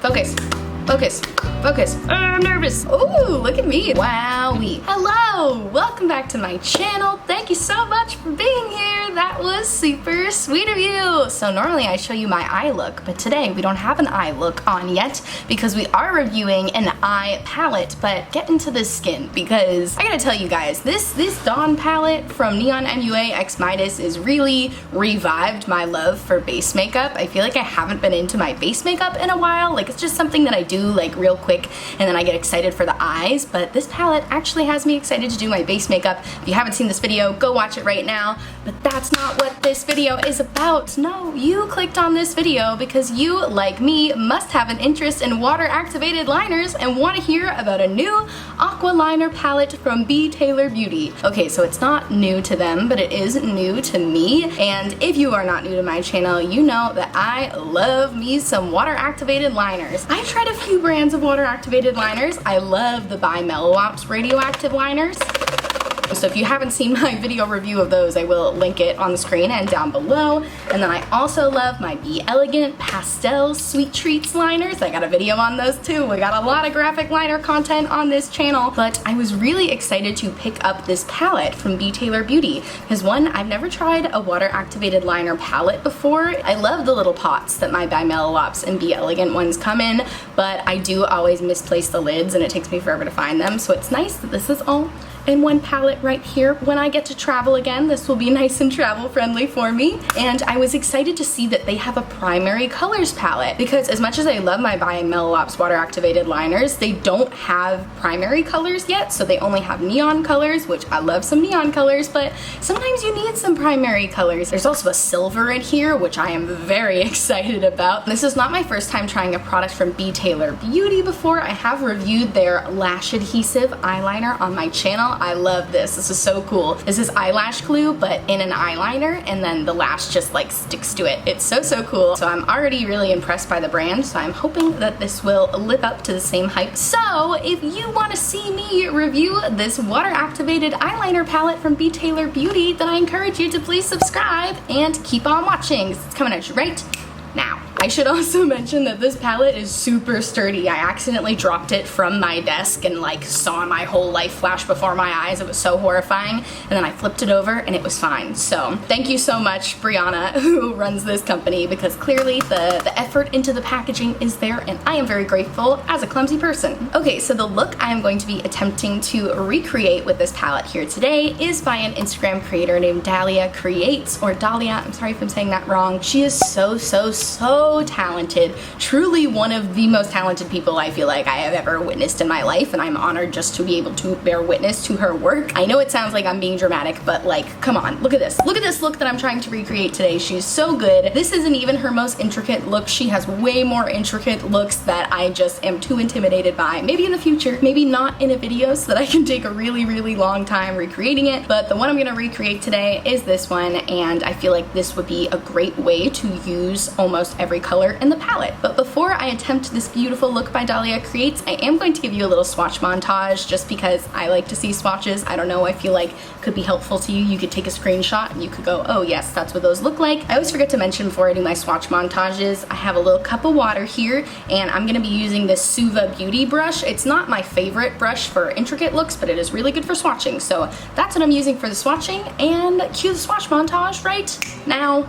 Focus. Focus. Focus. I'm nervous. Ooh, look at me. Wowee. Hello. Welcome back to my channel. Thank you so much for being here. That was super sweet of you. So normally I show you my eye look, but today we don't have an eye look on yet because we are reviewing an eye palette. But get into this skin because I gotta tell you guys, this Dawn palette from Neon MUA x Midas is really revived my love for base makeup. I feel like I haven't been into my base makeup in a while. Like it's just something that I do like real quick and then I get excited for the eyes, but this palette actually has me excited to do my base makeup. If you haven't seen this video, go watch it right now. But that's not what this video is about. No, you clicked on this video because you, like me, must have an interest in water-activated liners and want to hear about a new Aqua Liner palette from B. Taylor Beauty. Okay, so it's not new to them, but it is new to me. And if you are not new to my channel, you know that I love me some water-activated liners. I've tried a few brands of water-activated liners. I love the by Mellow Ops radioactive liners. So if you haven't seen my video review of those, I will link it on the screen and down below. And then I also love my Be Elegant Pastel Sweet Treats liners. I got a video on those too. We got a lot of graphic liner content on this channel. But I was really excited to pick up this palette from B. Taylor Beauty because one, I've never tried a water activated liner palette before. I love the little pots that my By Mellow Ops and Be Elegant ones come in, but I do always misplace the lids and it takes me forever to find them. So it's nice that this is all in one palette right here. When I get to travel again, this will be nice and travel friendly for me. And I was excited to see that they have a primary colors palette because as much as I love my By Mellow Ops water activated liners, they don't have primary colors yet. So they only have neon colors, which I love some neon colors, but sometimes you need some primary colors. There's also a silver in here, which I am very excited about. This is not my first time trying a product from B. Taylor Beauty before. I have reviewed their lash adhesive eyeliner on my channel. I love this. This is so cool. This is eyelash glue, but in an eyeliner, and then the lash just like sticks to it. It's so, so cool. So I'm already really impressed by the brand, so I'm hoping that this will live up to the same hype. So if you want to see me review this water-activated eyeliner palette from B. Taylor Beauty, then I encourage you to please subscribe and keep on watching. It's coming at you right now. I should also mention that this palette is super sturdy. I accidentally dropped it from my desk and like saw my whole life flash before my eyes. It was so horrifying. And then I flipped it over and it was fine. So thank you so much, Breonna, who runs this company, because clearly the effort into the packaging is there and I am very grateful as a clumsy person. Okay, so the look I am going to be attempting to recreate with this palette here today is by an Instagram creator named Dahlia Creates, or Dahlia, I'm sorry if I'm saying that wrong. She is so talented, truly one of the most talented people I feel like I have ever witnessed in my life, and I'm honored just to be able to bear witness to her work. I know it sounds like I'm being dramatic, but like, come on, look at this. Look at this look that I'm trying to recreate today. She's so good. This isn't even her most intricate look. She has way more intricate looks that I just am too intimidated by. Maybe in the future, maybe not in a video so that I can take a really, really long time recreating it, but the one I'm gonna recreate today is this one, and I feel like this would be a great way to use almost every color in the palette. But before I attempt this beautiful look by Dahlia Creates, I am going to give you a little swatch montage just because I like to see swatches. I don't know, I feel like could be helpful to you. You could take a screenshot and you could go, oh yes, that's what those look like. I always forget to mention before I do my swatch montages, I have a little cup of water here and I'm gonna be using this Suva Beauty brush. It's not my favorite brush for intricate looks, but it is really good for swatching. So that's what I'm using for the swatching, and cue the swatch montage right now.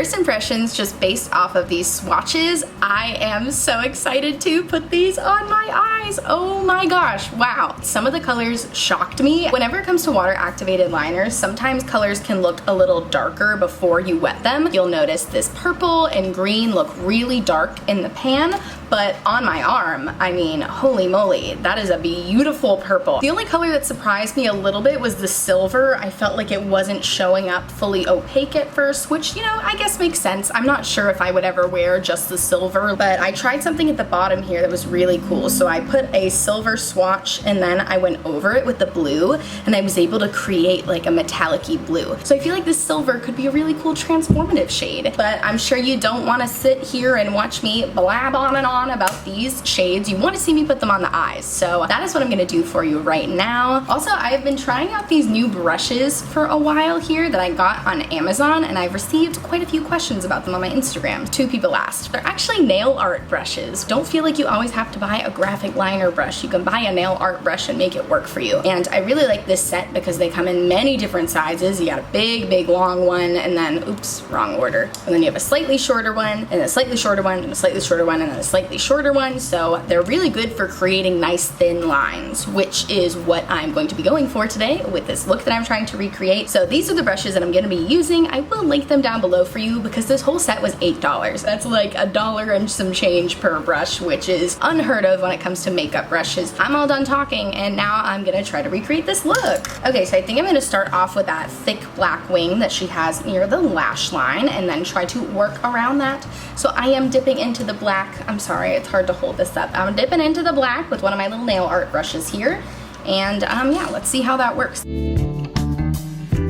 first impressions, just based off of these swatches, I am so excited to put these on my eyes. Oh my gosh, wow. Some of the colors shocked me. Whenever it comes to water activated liners, sometimes colors can look a little darker before you wet them. You'll notice this purple and green look really dark in the pan, but on my arm, I mean, holy moly, that is a beautiful purple. The only color that surprised me a little bit was the silver. I felt like it wasn't showing up fully opaque at first, which, you know, I guess makes sense. I'm not sure if I would ever wear just the silver, but I tried something at the bottom here that was really cool. So I put a silver swatch and then I went over it with the blue, and I was able to create like a metallic-y blue. So I feel like this silver could be a really cool transformative shade, but I'm sure you don't want to sit here and watch me blab on and on about these shades. You want to see me put them on the eyes. So that is what I'm going to do for you right now. Also, I have been trying out these new brushes for a while here that I got on Amazon, and I've received quite a few questions about them on my Instagram. 2 people asked. They're actually nail art brushes. Don't feel like you always have to buy a graphic liner brush. You can buy a nail art brush and make it work for you. And I really like this set because they come in many different sizes. You got a big long one, and then, oops, wrong order. And then you have a slightly shorter one, and a slightly shorter one, and a slightly shorter one, and then a slightly shorter one. So they're really good for creating nice thin lines, which is what I'm going to be going for today with this look that I'm trying to recreate. So these are the brushes that I'm going to be using. I will link them down below for you because this whole set was $8. That's like $1 and some change per brush, which is unheard of when it comes to makeup brushes. I'm all done talking, and now I'm gonna try to recreate this look. Okay, so I think I'm gonna start off with that thick black wing that she has near the lash line and then try to work around that. So I am dipping into the black. I'm sorry, it's hard to hold this up. I'm dipping into the black with one of my little nail art brushes here. And yeah, let's see how that works.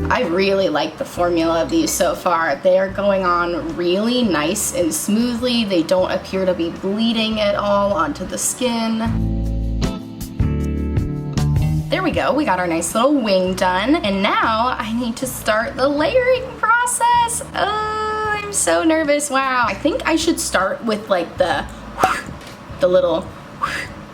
I really like the formula of these so far. They are going on really nice and smoothly. They don't appear to be bleeding at all onto the skin. There we go, we got our nice little wing done. And now I need to start the layering process. Oh, I'm so nervous, wow. I think I should start with like the little,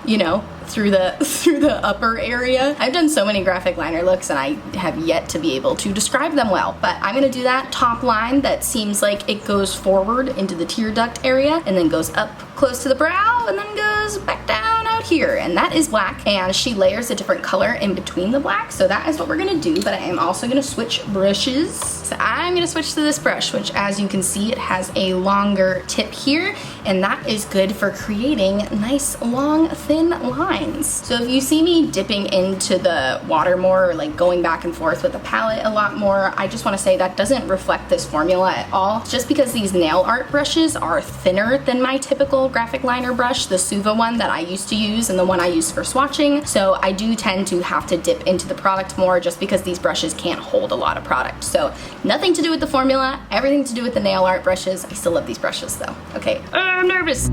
you know, through the upper area. I've done so many graphic liner looks and I have yet to be able to describe them well, but I'm gonna do that top line that seems like it goes forward into the tear duct area and then goes up close to the brow and then goes back down out here, and that is black, and she layers a different color in between the black, so that is what we're gonna do. But I am also gonna switch brushes. So I'm gonna switch to this brush, which as you can see, it has a longer tip here, and that is good for creating nice long thin lines. So if you see me dipping into the water more, or like going back and forth with the palette a lot more, I just want to say that doesn't reflect this formula at all. Just because these nail art brushes are thinner than my typical graphic liner brush, the Suva one that I used to use and the one I use for swatching, so I do tend to have to dip into the product more just because these brushes can't hold a lot of product. So nothing to do with the formula, everything to do with the nail art brushes. I still love these brushes though. Okay, I'm nervous.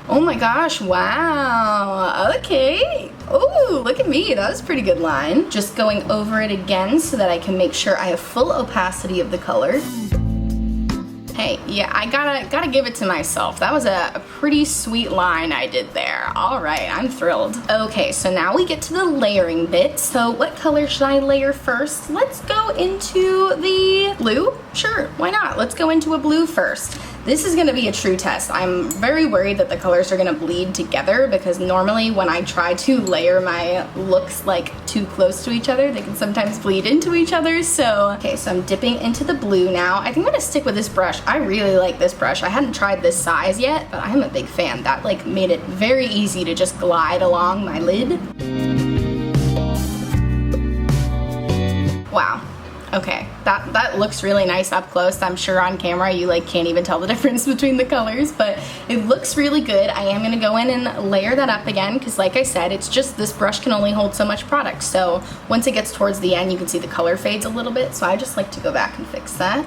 Oh my gosh, wow, okay. Oh, look at me, that was a pretty good line. Just going over it again so that I can make sure I have full opacity of the color. Hey, yeah, I gotta give it to myself. That was a pretty sweet line I did there. All right, I'm thrilled. Okay, so now we get to the layering bit. So what color should I layer first? Let's go into the blue. Sure, why not? Let's go into a blue first. This is gonna be a true test. I'm very worried that the colors are gonna bleed together because normally when I try to layer my looks like too close to each other, they can sometimes bleed into each other. So, okay, so I'm dipping into the blue now. I think I'm gonna stick with this brush. I really like this brush. I hadn't tried this size yet, but I'm a big fan. That like made it very easy to just glide along my lid. Wow. Okay, that looks really nice up close. I'm sure on camera you like can't even tell the difference between the colors, but it looks really good. I am gonna go in and layer that up again because like I said, it's just this brush can only hold so much product. So once it gets towards the end, you can see the color fades a little bit. So I just like to go back and fix that.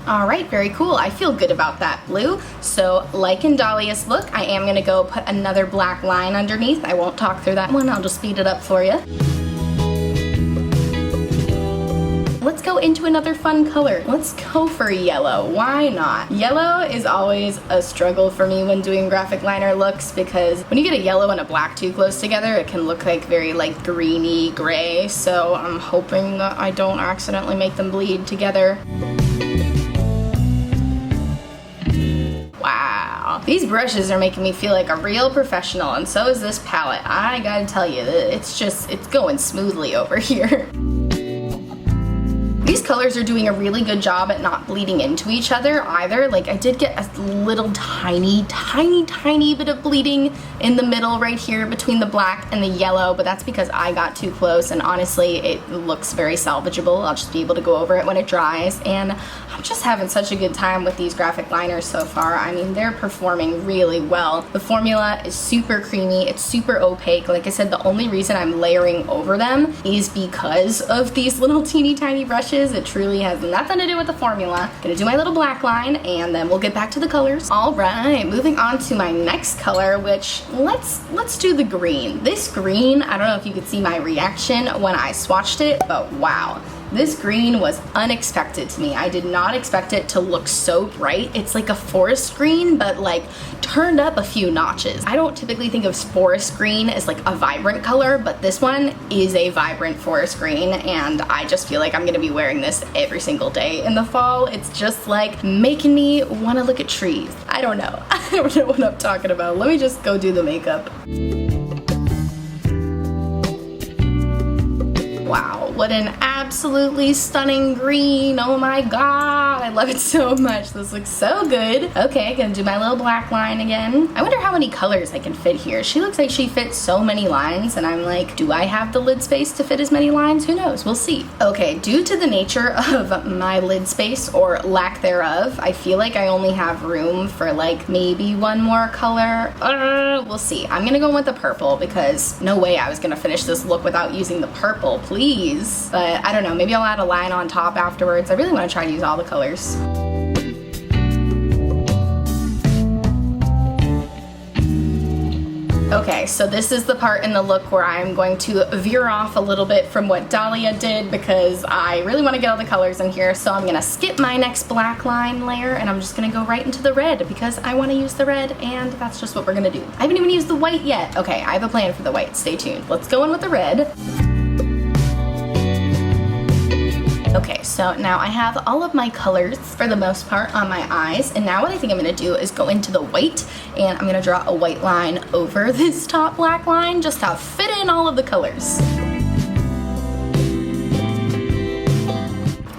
All right, very cool. I feel good about that blue. So like in Dahlia's look, I am gonna go put another black line underneath. I won't talk through that one, I'll just speed it up for you. let's go into another fun color. Let's go for yellow. Why not? Yellow is always a struggle for me when doing graphic liner looks, because when you get a yellow and a black too close together, it can look like very like greeny gray. So I'm hoping that I don't accidentally make them bleed together. Wow, these brushes are making me feel like a real professional, and so is this palette. I gotta tell you, it's going smoothly over here. These colors are doing a really good job at not bleeding into each other either. Like, I did get a little tiny bit of bleeding in the middle right here between the black and the yellow, but that's because I got too close, and honestly, it looks very salvageable. I'll just be able to go over it when it dries, and I'm just having such a good time with these graphic liners so far. I mean, they're performing really well. The formula is super creamy, it's super opaque. Like I said, the only reason I'm layering over them is because of these little teeny tiny brushes. It truly has nothing to do with the formula. Gonna do my little black line, and then we'll get back to the colors. All right, moving on to my next color, which let's do the green. This green, I don't know if you could see my reaction when I swatched it, but wow. This green was unexpected to me. I did not expect it to look so bright. It's like a forest green, but like turned up a few notches. I don't typically think of forest green as like a vibrant color, but this one is a vibrant forest green, and I just feel like I'm gonna be wearing this every single day in the fall. It's just like making me wanna look at trees. I don't know. I don't know what I'm talking about. Let me just go do the makeup. Wow, what an absolutely stunning green. Oh my god, I love it so much. This looks so good. Okay, gonna do my little black line again. I wonder how many colors I can fit here. She looks like she fits so many lines, and I'm like, do I have the lid space to fit as many lines? Who knows? We'll see. Okay, due to the nature of my lid space, or lack thereof, I feel like I only have room for like maybe one more color. We'll see. I'm gonna go with the purple, because no way I was gonna finish this look without using the purple, please. But I don't know, maybe I'll add a line on top afterwards. I really want to try to use all the colors. Okay, so this is the part in the look where I'm going to veer off a little bit from what Dahlia did, because I really want to get all the colors in here. So I'm going to skip my next black line layer, and I'm just going to go right into the red, because I want to use the red, and that's just what we're going to do. I haven't even used the white yet. Okay, I have a plan for the white. Stay tuned. Let's go in with the red. Okay, so now I have all of my colors for the most part on my eyes, and now what I think I'm going to do is go into the white, and I'm going to draw a white line over this top black line just to fit in all of the colors.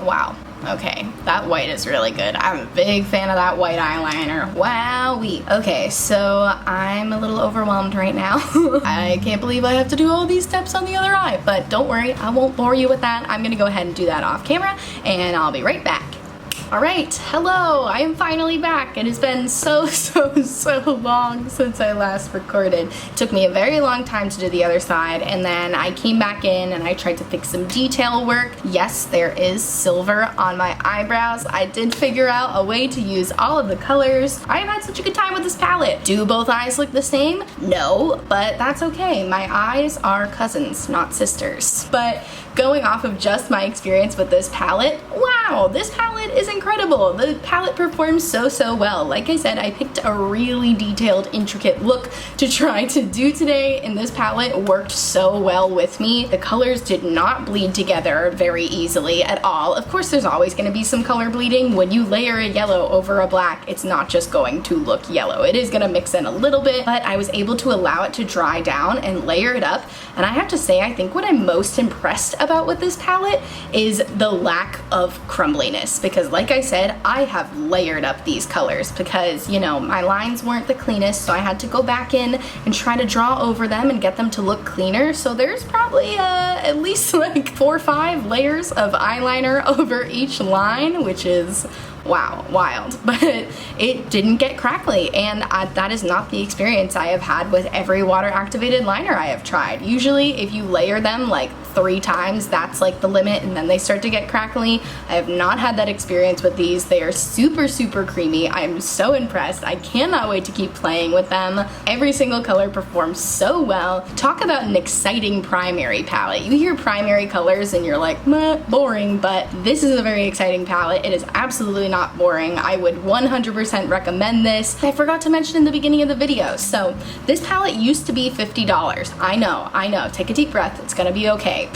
Wow. Okay, that white is really good. I'm a big fan of that white eyeliner. Wowee. Okay, so I'm a little overwhelmed right now. I can't believe I have to do all these steps on the other eye, but don't worry, I won't bore you with that. I'm gonna go ahead and do that off camera, and I'll be right back. Alright, hello, I am finally back. It has been so long since I last recorded. It took me a very long time to do the other side, and then I came back in and I tried to fix some detail work. Yes, there is silver on my eyebrows. I did figure out a way to use all of the colors. I have had such a good time with this palette. Do both eyes look the same? No, but that's okay. My eyes are cousins, not sisters. But going off of just my experience with this palette, wow, this palette is incredible. The palette performs so well. Like I said, I picked a really detailed, intricate look to try to do today, and this palette worked so well with me. The colors did not bleed together very easily at all. Of course, there's always going to be some color bleeding. When you layer a yellow over a black, it's not just going to look yellow. It is going to mix in a little bit, but I was able to allow it to dry down and layer it up, and I have to say, I think what I'm most impressed about with this palette is the lack of crumbliness, because like I said, I have layered up these colors because, you know, my lines weren't the cleanest, so I had to go back in and try to draw over them and get them to look cleaner. So there's probably at least like 4 or 5 layers of eyeliner over each line, which is wow, wild. But it didn't get crackly, and that is not the experience I have had with every water activated liner I have tried. Usually if you layer them like 3 times, that's like the limit, and then they start to get crackly. I have not had that experience with these. They are super, super creamy. I'm so impressed. I cannot wait to keep playing with them. Every single color performs so well. Talk about an exciting primary palette. You hear primary colors and you're like, meh, boring, but this is a very exciting palette. It is absolutely not boring. I would 100% recommend this. I forgot to mention in the beginning of the video. So this palette used to be $50. I know. Take a deep breath. It's gonna be okay.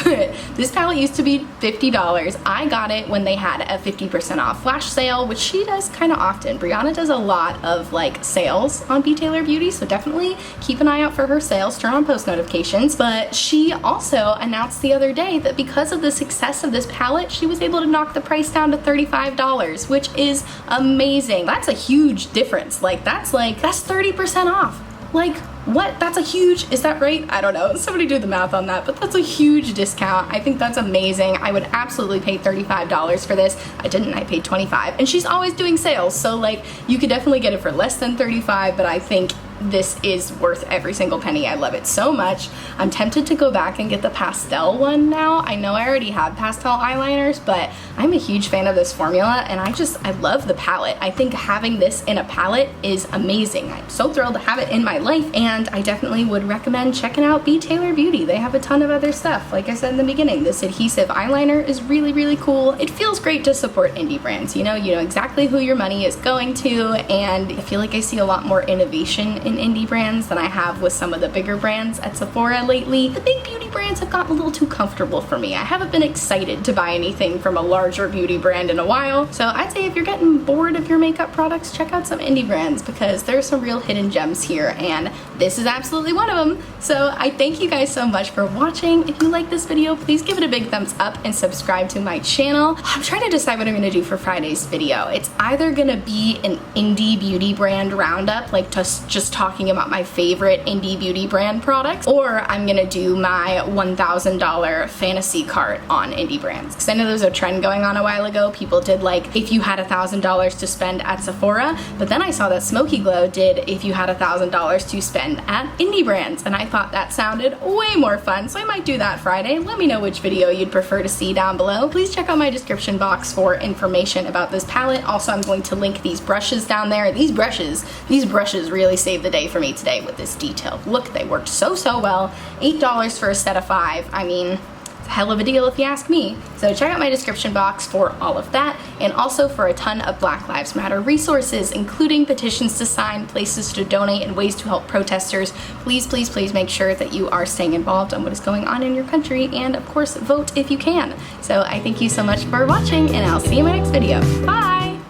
This palette used to be $50. I got it when they had a 50% off flash sale, which she does kind of often. Breonna does a lot of like sales on B. Taylor Beauty, so definitely keep an eye out for her sales, turn on post notifications. But she also announced the other day that because of the success of this palette, she was able to knock the price down to $35, which is amazing. That's a huge difference. Like that's 30% off. Like, what? That's a huge, is that right? I don't know. Somebody do the math on that, but that's a huge discount. I think that's amazing. I would absolutely pay $35 for this. I didn't, I paid $25. And she's always doing sales, so like, you could definitely get it for less than $35, but I think this is worth every single penny. I love it so much. I'm tempted to go back and get the pastel one now. I know I already have pastel eyeliners, but I'm a huge fan of this formula, and I love the palette. I think having this in a palette is amazing. I'm so thrilled to have it in my life, and I definitely would recommend checking out B. Taylor Beauty. They have a ton of other stuff. Like I said in the beginning, this adhesive eyeliner is really, really cool. It feels great to support indie brands. You know exactly who your money is going to, and I feel like I see a lot more innovation in indie brands than I have with some of the bigger brands at Sephora lately. The big beauty brands have gotten a little too comfortable for me. I haven't been excited to buy anything from a larger beauty brand in a while. So I'd say if you're getting bored of your makeup products, check out some indie brands, because there's some real hidden gems here, and this is absolutely one of them. So I thank you guys so much for watching. If you like this video, please give it a big thumbs up and subscribe to my channel. I'm trying to decide what I'm gonna do for Friday's video. It's either gonna be an indie beauty brand roundup, like just talking about my favorite indie beauty brand products, or I'm gonna do my $1,000 fantasy cart on indie brands, because I know there was a trend going on a while ago. People did like if you had $1,000 to spend at Sephora, but then I saw that Smoky Glow did if you had $1,000 to spend at indie brands, and I thought that sounded way more fun, so I might do that Friday. Let me know which video you'd prefer to see down below. Please check out my description box for information about this palette. Also, I'm going to link these brushes down there. These brushes really saved the day for me today with this detailed look. They worked so well. $8 for a set of 5. I mean, it's a hell of a deal if you ask me. So check out my description box for all of that, and also for a ton of Black Lives Matter resources, including petitions to sign, places to donate, and ways to help protesters. Please make sure that you are staying involved on what is going on in your country, and of course vote if you can. So I thank you so much for watching, and I'll see you in my next video. Bye!